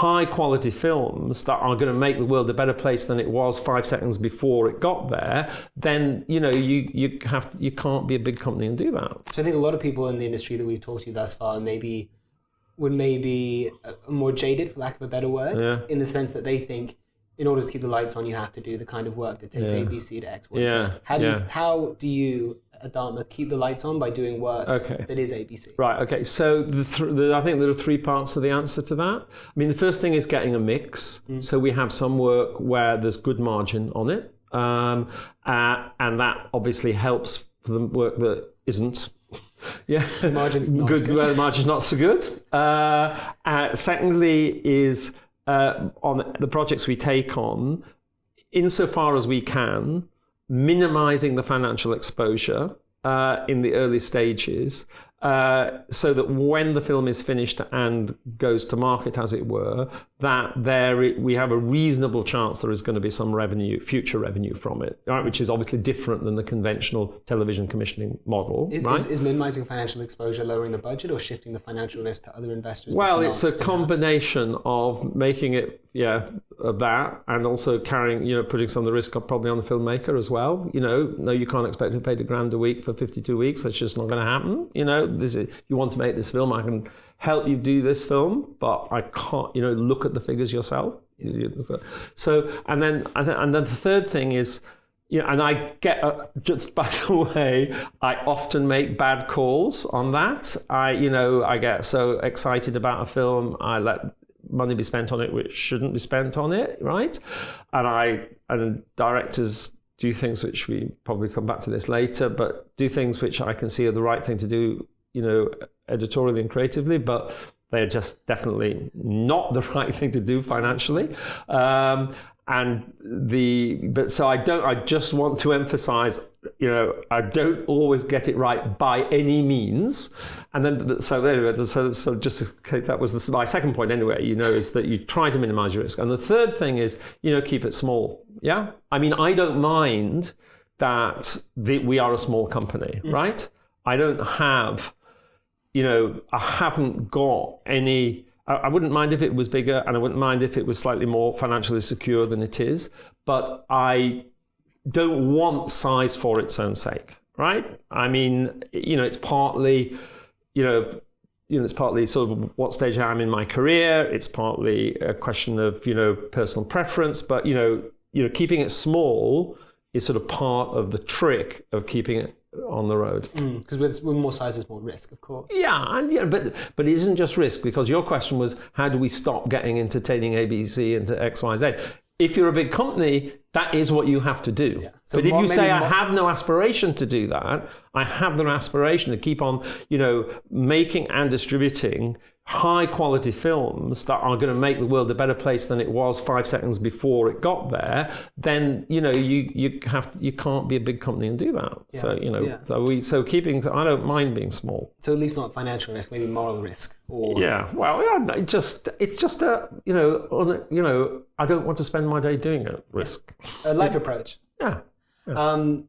high quality films that are going to make the world a better place than it was 5 seconds before it got there, then you can't be a big company and do that. So I think a lot of people in the industry that we've talked to thus far would maybe more jaded, for lack of a better word, in the sense that they think in order to keep the lights on, you have to do the kind of work that takes ABC to X, Y, Z. How do you at Dartmouth keep the lights on by doing work that is ABC? Right, okay. So I think there are 3 parts to the answer to that. I mean, the first thing is getting a mix. So we have some work where there's good margin on it. And that obviously helps for the work that isn't. The margin's not good. So well, the margin's not so good. Secondly is on the projects we take on, insofar as we can, minimizing the financial exposure in the early stages, so that when the film is finished and goes to market, as it were, that we have a reasonable chance there is going to be some future revenue from it, right? Which is obviously different than the conventional television commissioning model. Is minimizing financial exposure lowering the budget or shifting the financial risk to other investors? Well, it's a combination of making it of that, and also putting some of the risk up probably on the filmmaker as well. No, you can't expect to pay £1,000 a week for 52 weeks. That's just not going to happen. If you want to make this film, I can help you do this film, but I can't. Look at the figures yourself. So, and then the third thing is, and I get just by the way, I often make bad calls on that. I get so excited about a film, I let money be spent on it which shouldn't be spent on it, right? And directors do things which we probably come back to this later, but do things which I can see are the right thing to do, editorially and creatively, but they're just definitely not the right thing to do financially. So I just want to emphasize, I don't always get it right by any means. And then, so just that was my second point anyway, is that you try to minimize your risk. And the third thing is, keep it small. Yeah. I mean, I don't mind that we are a small company, right? I don't have, I haven't got any. I wouldn't mind if it was bigger, and I wouldn't mind if it was slightly more financially secure than it is, but I don't want size for its own sake, right? I mean, it's partly, it's partly sort of what stage I am in my career. It's partly a question of, personal preference, but, keeping it small is sort of part of the trick of keeping it on the road. Because with more size, there's more risk, of course. But it isn't just risk, because your question was, how do we stop getting entertaining ABC into XYZ? If you're a big company, that is what you have to do. So but if you say, I have no aspiration to do that, I have the aspiration to keep on, making and distributing high quality films that are going to make the world a better place than it was 5 seconds before it got there, then you can't be a big company and do that. I don't mind being small. So at least not financial risk, maybe moral risk. It's just a I don't want to spend my day doing it risk. A life approach. Yeah. And